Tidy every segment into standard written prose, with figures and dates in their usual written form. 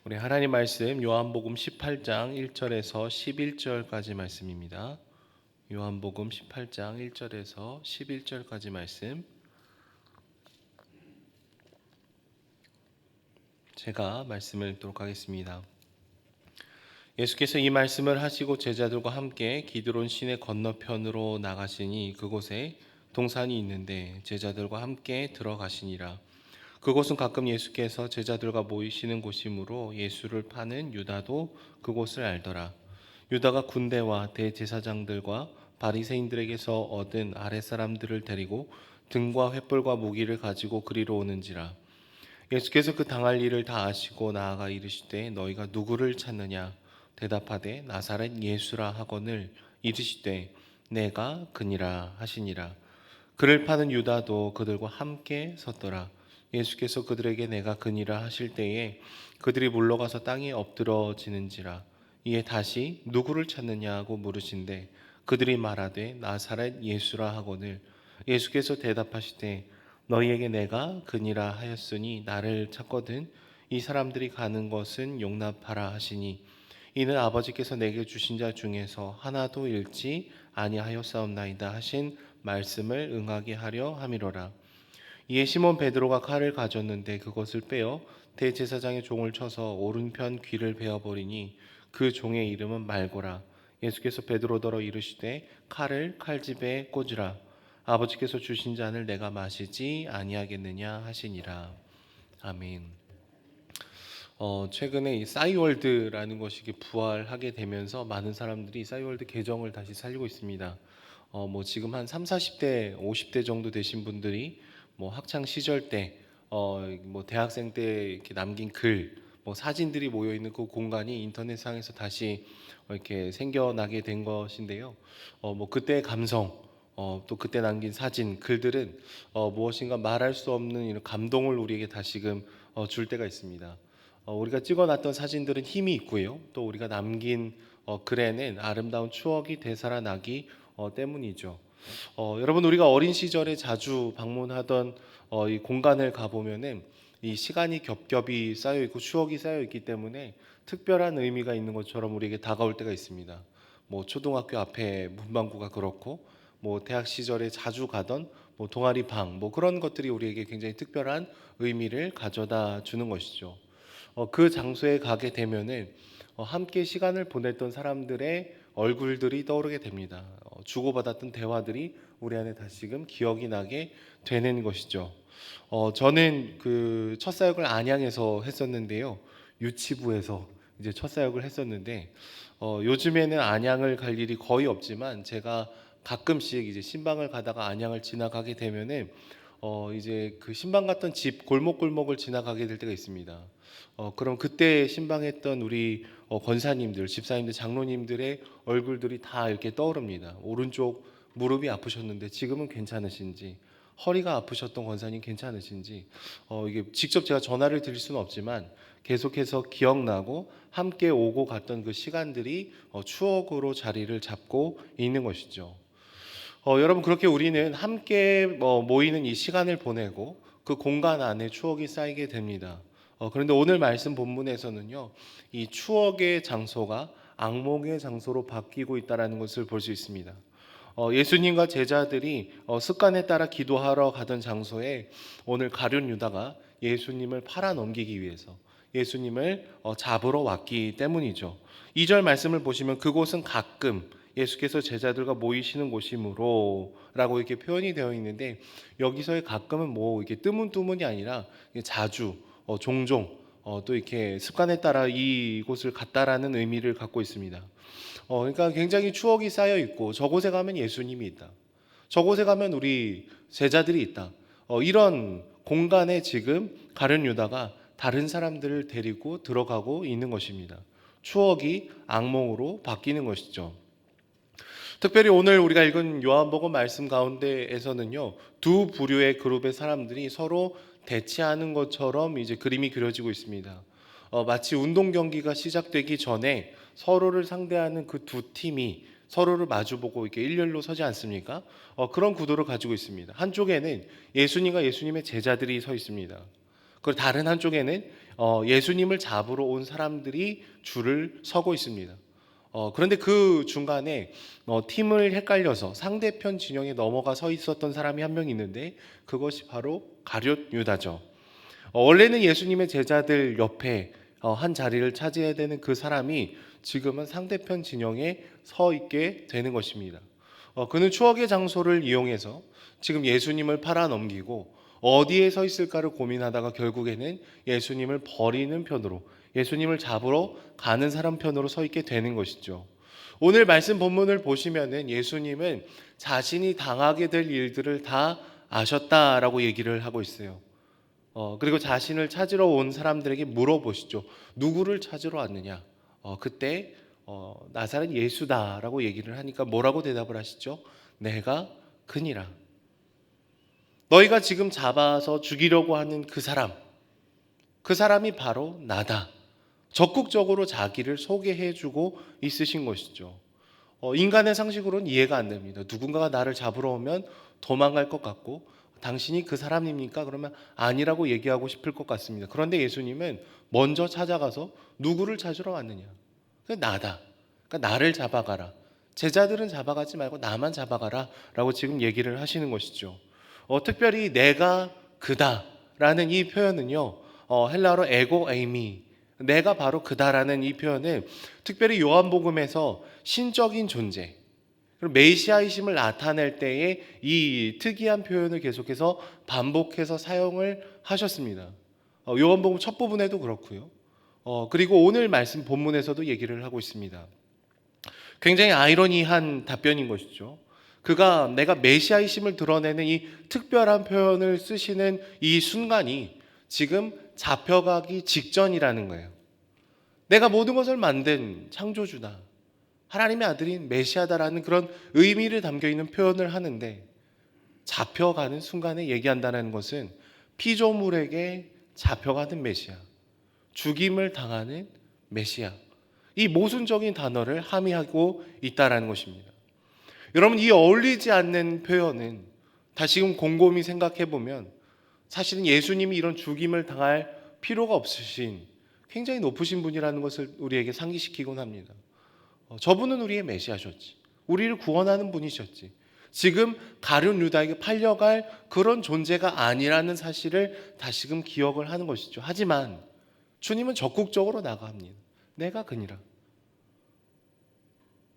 우리 하나님 말씀 요한복음 18장 1절에서 11절까지 말씀입니다. 요한복음 18장 1절에서 11절까지 말씀 제가 말씀을 읽도록 하겠습니다. 예수께서 이 말씀을 하시고 제자들과 함께 기드론 시내 건너편으로 나가시니 그곳에 동산이 있는데 제자들과 함께 들어가시니라. 그곳은 가끔 예수께서 제자들과 모이시는 곳이므로 예수를 파는 유다도 그곳을 알더라. 유다가 군대와 대제사장들과 바리새인들에게서 얻은 아랫사람들을 데리고 등과 횃불과 무기를 가지고 그리로 오는지라. 예수께서 그 당할 일을 다 아시고 나아가 이르시되 너희가 누구를 찾느냐 대답하되 나사렛 예수라 하거늘 이르시되 내가 그니라 하시니라. 그를 파는 유다도 그들과 함께 섰더라. 예수께서 그들에게 내가 그니라 하실 때에 그들이 물러가서 땅에 엎드러지는지라. 이에 다시 누구를 찾느냐고 물으신대 그들이 말하되 나사렛 예수라 하거늘 예수께서 대답하시되 너희에게 내가 그니라 하였으니 나를 찾거든 이 사람들이 가는 것은 용납하라 하시니 이는 아버지께서 내게 주신 자 중에서 하나도 잃지 아니하였사옵나이다 하신 말씀을 응하게 하려 함이로라. 이에 시몬 베드로가 칼을 가졌는데 그것을 빼어 대제사장의 종을 쳐서 오른편 귀를 베어버리니 그 종의 이름은 말고라. 예수께서 베드로더러 이르시되 칼을 칼집에 꽂으라. 아버지께서 주신 잔을 내가 마시지 아니하겠느냐 하시니라. 아멘. 최근에 이 싸이월드라는 것이 부활하게 되면서 많은 사람들이 싸이월드 계정을 다시 살리고 있습니다. 지금 한 3, 40대, 50대 정도 되신 분들이 학창 시절 때, 대학생 때 이렇게 남긴 글, 사진들이 모여 있는 그 공간이 인터넷상에서 다시 이렇게 생겨나게 된 것인데요. 그때의 감성, 또 그때 남긴 사진, 글들은 무엇인가 말할 수 없는 이런 감동을 우리에게 다시금 줄 때가 있습니다. 우리가 찍어놨던 사진들은 힘이 있고요. 또 우리가 남긴 글에는 아름다운 추억이 되살아나기 때문이죠. 여러분 우리가 어린 시절에 자주 방문하던 이 공간을 가보면은 이 시간이 겹겹이 쌓여 있고 추억이 쌓여 있기 때문에 특별한 의미가 있는 것처럼 우리에게 다가올 때가 있습니다. 초등학교 앞에 문방구가 그렇고 대학 시절에 자주 가던 동아리 방 그런 것들이 우리에게 굉장히 특별한 의미를 가져다 주는 것이죠. 그 장소에 가게 되면은 함께 시간을 보냈던 사람들의 얼굴들이 떠오르게 됩니다. 주고받았던 대화들이 우리 안에 다시금 기억이 나게 되는 것이죠. 저는 그 첫 사역을 안양에서 했었는데요. 유치부에서 이제 첫 사역을 했었는데 요즘에는 안양을 갈 일이 거의 없지만 제가 가끔씩 이제 신방을 가다가 안양을 지나가게 되면은 이제 그 신방 갔던 집 골목골목을 지나가게 될 때가 있습니다. 그럼 그때 신방했던 우리 권사님들, 집사님들, 장로님들의 얼굴들이 다 이렇게 떠오릅니다. 오른쪽 무릎이 아프셨는데 지금은 괜찮으신지, 허리가 아프셨던 권사님 괜찮으신지, 이게 직접 제가 전화를 드릴 수는 없지만 계속해서 기억나고 함께 오고 갔던 그 시간들이 추억으로 자리를 잡고 있는 것이죠. 여러분 그렇게 우리는 함께 모이는 이 시간을 보내고 그 공간 안에 추억이 쌓이게 됩니다. 그런데 오늘 말씀 본문에서는요, 이 추억의 장소가 악몽의 장소로 바뀌고 있다는 것을 볼 수 있습니다. 예수님과 제자들이 습관에 따라 기도하러 가던 장소에 오늘 가룟 유다가 예수님을 팔아 넘기기 위해서 예수님을 잡으러 왔기 때문이죠. 2절 말씀을 보시면 그곳은 가끔 예수께서 제자들과 모이시는 곳이므로 라고 이렇게 표현이 되어 있는데 여기서의 가끔은 이게 뜨문뜨문이 아니라 자주, 종종, 또 이렇게 습관에 따라 이곳을 갔다라는 의미를 갖고 있습니다. 그러니까 굉장히 추억이 쌓여 있고 저곳에 가면 예수님이 있다. 저곳에 가면 우리 제자들이 있다. 이런 공간에 지금 가룟 유다가 다른 사람들을 데리고 들어가고 있는 것입니다. 추억이 악몽으로 바뀌는 것이죠. 특별히 오늘 우리가 읽은 요한복음 말씀 가운데에서는요, 두 부류의 그룹의 사람들이 서로 대치하는 것처럼 이제 그림이 그려지고 있습니다. 마치 운동 경기가 시작되기 전에 서로를 상대하는 그 두 팀이 서로를 마주보고 이렇게 일렬로 서지 않습니까? 그런 구도를 가지고 있습니다. 한쪽에는 예수님과 예수님의 제자들이 서 있습니다. 그리고 다른 한쪽에는 예수님을 잡으러 온 사람들이 줄을 서고 있습니다. 그런데 그 중간에 팀을 헷갈려서 상대편 진영에 넘어가 서 있었던 사람이 한 명 있는데 그것이 바로 가룟 유다죠. 원래는 예수님의 제자들 옆에 한 자리를 차지해야 되는 그 사람이 지금은 상대편 진영에 서 있게 되는 것입니다. 그는 추억의 장소를 이용해서 지금 예수님을 팔아넘기고 어디에 서 있을까를 고민하다가 결국에는 예수님을 버리는 편으로, 예수님을 잡으러 가는 사람 편으로 서 있게 되는 것이죠. 오늘 말씀 본문을 보시면은 예수님은 자신이 당하게 될 일들을 다 아셨다라고 얘기를 하고 있어요. 그리고 자신을 찾으러 온 사람들에게 물어보시죠. 누구를 찾으러 왔느냐? 그때 나사렛 예수다라고 얘기를 하니까 뭐라고 대답을 하시죠? 내가 그니라. 너희가 지금 잡아서 죽이려고 하는 그 사람이 바로 나다. 적극적으로 자기를 소개해주고 있으신 것이죠. 인간의 상식으로는 이해가 안 됩니다. 누군가가 나를 잡으러 오면 도망갈 것 같고 당신이 그 사람입니까? 그러면 아니라고 얘기하고 싶을 것 같습니다. 그런데 예수님은 먼저 찾아가서 누구를 찾으러 왔느냐? 나다. 그러니까 나를 잡아가라. 제자들은 잡아가지 말고 나만 잡아가라 라고 지금 얘기를 하시는 것이죠. 특별히 내가 그다라는 이 표현은요, 헬라어로 에고 에이미, 내가 바로 그다라는 이 표현은 특별히 요한복음에서 신적인 존재, 그리고 메시아이심을 나타낼 때에 이 특이한 표현을 계속해서 반복해서 사용을 하셨습니다. 요한복음 첫 부분에도 그렇고요. 그리고 오늘 말씀 본문에서도 얘기를 하고 있습니다. 굉장히 아이러니한 답변인 것이죠. 그가 내가 메시아이심을 드러내는 이 특별한 표현을 쓰시는 이 순간이 지금 잡혀가기 직전이라는 거예요. 내가 모든 것을 만든 창조주다, 하나님의 아들인 메시아다라는 그런 의미를 담겨있는 표현을 하는데 잡혀가는 순간에 얘기한다는 것은 피조물에게 잡혀가는 메시아, 죽임을 당하는 메시아, 이 모순적인 단어를 함의하고 있다는 것입니다. 여러분, 이 어울리지 않는 표현은 다시금 곰곰이 생각해 보면 사실은 예수님이 이런 죽임을 당할 필요가 없으신 굉장히 높으신 분이라는 것을 우리에게 상기시키곤 합니다. 저분은 우리의 메시아셨지, 우리를 구원하는 분이셨지, 지금 가룟 유다에게 팔려갈 그런 존재가 아니라는 사실을 다시금 기억을 하는 것이죠. 하지만 주님은 적극적으로 나가합니다. 내가 그니라.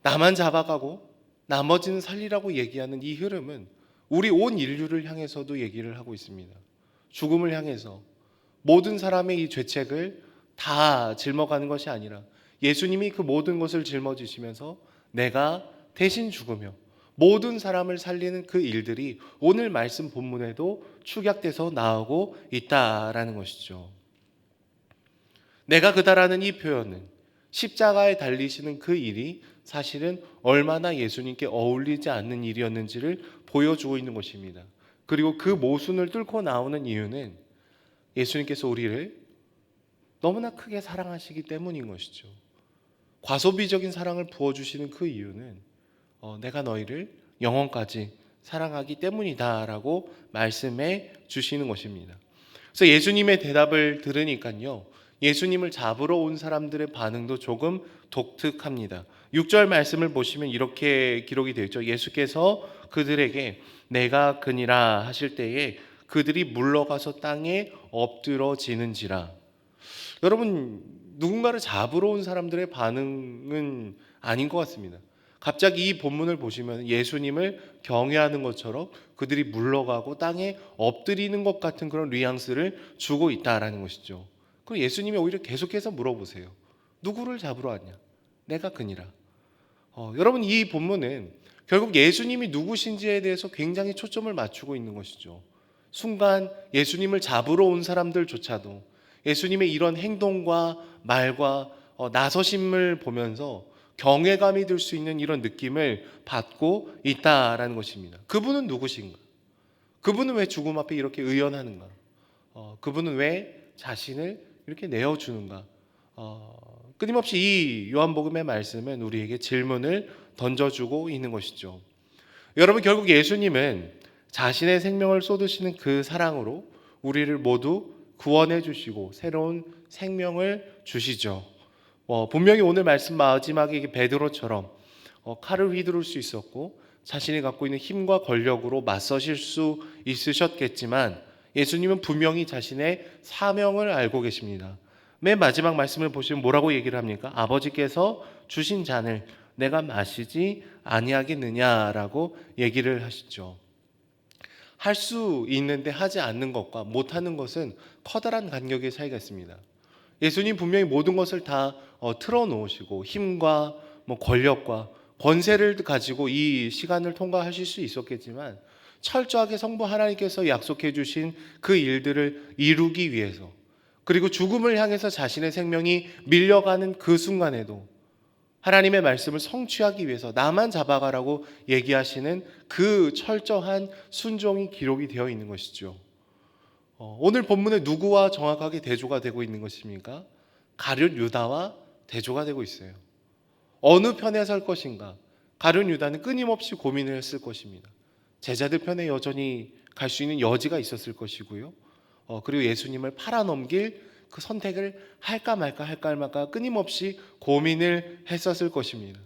나만 잡아가고 나머지는 살리라고 얘기하는 이 흐름은 우리 온 인류를 향해서도 얘기를 하고 있습니다. 죽음을 향해서 모든 사람의 이 죄책을 다 짊어가는 것이 아니라 예수님이 그 모든 것을 짊어지시면서 내가 대신 죽으며 모든 사람을 살리는 그 일들이 오늘 말씀 본문에도 축약돼서 나오고 있다라는 것이죠. 내가 그다라는 이 표현은 십자가에 달리시는 그 일이 사실은 얼마나 예수님께 어울리지 않는 일이었는지를 보여주고 있는 것입니다. 그리고 그 모순을 뚫고 나오는 이유는 예수님께서 우리를 너무나 크게 사랑하시기 때문인 것이죠. 과소비적인 사랑을 부어주시는 그 이유는 내가 너희를 영원까지 사랑하기 때문이다라고 말씀해 주시는 것입니다. 그래서 예수님의 대답을 들으니까요, 예수님을 잡으러 온 사람들의 반응도 조금 독특합니다. 6절 말씀을 보시면 이렇게 기록이 되어 있죠. 예수께서 그들에게 내가 그니라 하실 때에 그들이 물러가서 땅에 엎드러지는지라. 여러분, 누군가를 잡으러 온 사람들의 반응은 아닌 것 같습니다. 갑자기 이 본문을 보시면 예수님을 경외하는 것처럼 그들이 물러가고 땅에 엎드리는 것 같은 그런 뉘앙스를 주고 있다라는 것이죠. 그리고 예수님이 오히려 계속해서 물어보세요. 누구를 잡으러 왔냐? 내가 그니라. 여러분, 이 본문은 결국 예수님이 누구신지에 대해서 굉장히 초점을 맞추고 있는 것이죠. 순간 예수님을 잡으러 온 사람들조차도 예수님의 이런 행동과 말과 나서심을 보면서 경외감이 들 수 있는 이런 느낌을 받고 있다라는 것입니다. 그분은 누구신가? 그분은 왜 죽음 앞에 이렇게 의연하는가? 그분은 왜 자신을 이렇게 내어주는가? 끊임없이 이 요한복음의 말씀은 우리에게 질문을 던져주고 있는 것이죠. 여러분, 결국 예수님은 자신의 생명을 쏟으시는 그 사랑으로 우리를 모두 구원해 주시고 새로운 생명을 주시죠. 분명히 오늘 말씀 마지막에 베드로처럼 칼을 휘두를 수 있었고 자신이 갖고 있는 힘과 권력으로 맞서실 수 있으셨겠지만 예수님은 분명히 자신의 사명을 알고 계십니다. 맨 마지막 말씀을 보시면 뭐라고 얘기를 합니까? 아버지께서 주신 잔을 내가 마시지 아니하겠느냐라고 얘기를 하시죠. 할 수 있는데 하지 않는 것과 못하는 것은 커다란 간격의 차이가 있습니다. 예수님 분명히 모든 것을 다 틀어놓으시고 힘과 권력과 권세를 가지고 이 시간을 통과하실 수 있었겠지만 철저하게 성부 하나님께서 약속해 주신 그 일들을 이루기 위해서, 그리고 죽음을 향해서 자신의 생명이 밀려가는 그 순간에도 하나님의 말씀을 성취하기 위해서 나만 잡아가라고 얘기하시는 그 철저한 순종이 기록이 되어 있는 것이죠. 오늘 본문에 누구와 정확하게 대조가 되고 있는 것입니까? 가룟 유다와 대조가 되고 있어요. 어느 편에 설 것인가? 가룟 유다는 끊임없이 고민을 했을 것입니다. 제자들 편에 여전히 갈 수 있는 여지가 있었을 것이고요. 그리고 예수님을 팔아넘길 그 선택을 할까 말까 끊임없이 고민을 했었을 것입니다.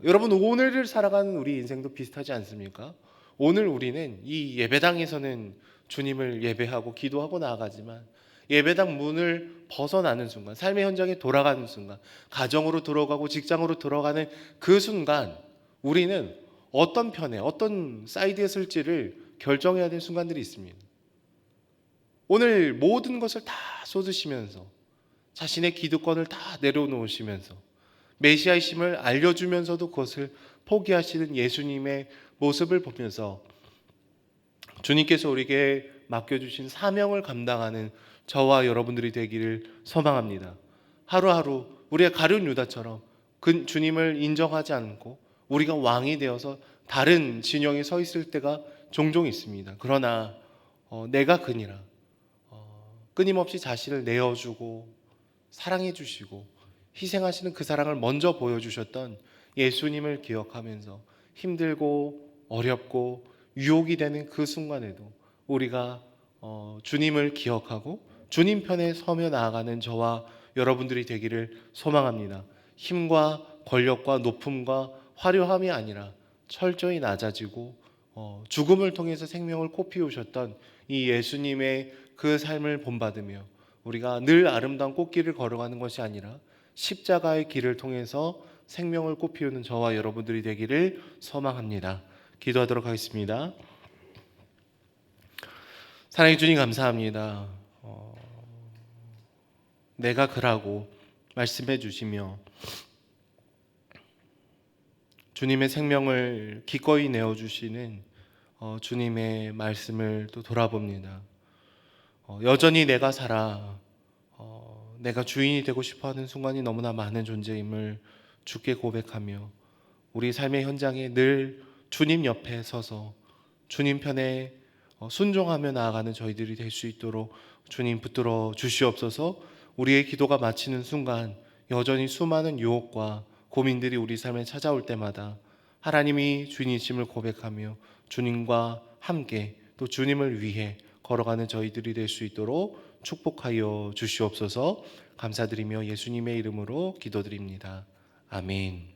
여러분, 오늘을 살아가는 우리 인생도 비슷하지 않습니까? 오늘 우리는 이 예배당에서는 주님을 예배하고 기도하고 나아가지만 예배당 문을 벗어나는 순간, 삶의 현장에 돌아가는 순간, 가정으로 들어가고 직장으로 들어가는 그 순간 우리는 어떤 편에, 어떤 사이드에 설지를 결정해야 될 순간들이 있습니다. 오늘 모든 것을 다 쏟으시면서 자신의 기득권을 다 내려놓으시면서 메시아이심을 알려주면서도 그것을 포기하시는 예수님의 모습을 보면서 주님께서 우리에게 맡겨주신 사명을 감당하는 저와 여러분들이 되기를 소망합니다. 하루하루 우리가 가룟 유다처럼 그 주님을 인정하지 않고 우리가 왕이 되어서 다른 진영에 서 있을 때가 종종 있습니다. 그러나 내가 그니라, 끊임없이 자신을 내어주고 사랑해 주시고 희생하시는 그 사랑을 먼저 보여주셨던 예수님을 기억하면서 힘들고 어렵고 유혹이 되는 그 순간에도 우리가 주님을 기억하고 주님 편에 서며 나아가는 저와 여러분들이 되기를 소망합니다. 힘과 권력과 높음과 화려함이 아니라 철저히 낮아지고 죽음을 통해서 생명을 꽃피우셨던 이 예수님의 그 삶을 본받으며 우리가 늘 아름다운 꽃길을 걸어가는 것이 아니라 십자가의 길을 통해서 생명을 꽃피우는 저와 여러분들이 되기를 소망합니다. 기도하도록 하겠습니다. 사랑해 주님, 감사합니다. 내가 그라고 말씀해 주시며 주님의 생명을 기꺼이 내어주시는 주님의 말씀을 또 돌아봅니다. 여전히 내가 살아 내가 주인이 되고 싶어하는 순간이 너무나 많은 존재임을 주께 고백하며 우리 삶의 현장에 늘 주님 옆에 서서 주님 편에 순종하며 나아가는 저희들이 될 수 있도록 주님 붙들어 주시옵소서. 우리의 기도가 마치는 순간 여전히 수많은 유혹과 고민들이 우리 삶에 찾아올 때마다 하나님이 주인이심을 고백하며 주님과 함께 또 주님을 위해 걸어가는 저희들이 될 수 있도록 축복하여 주시옵소서. 감사드리며 예수님의 이름으로 기도드립니다. 아멘.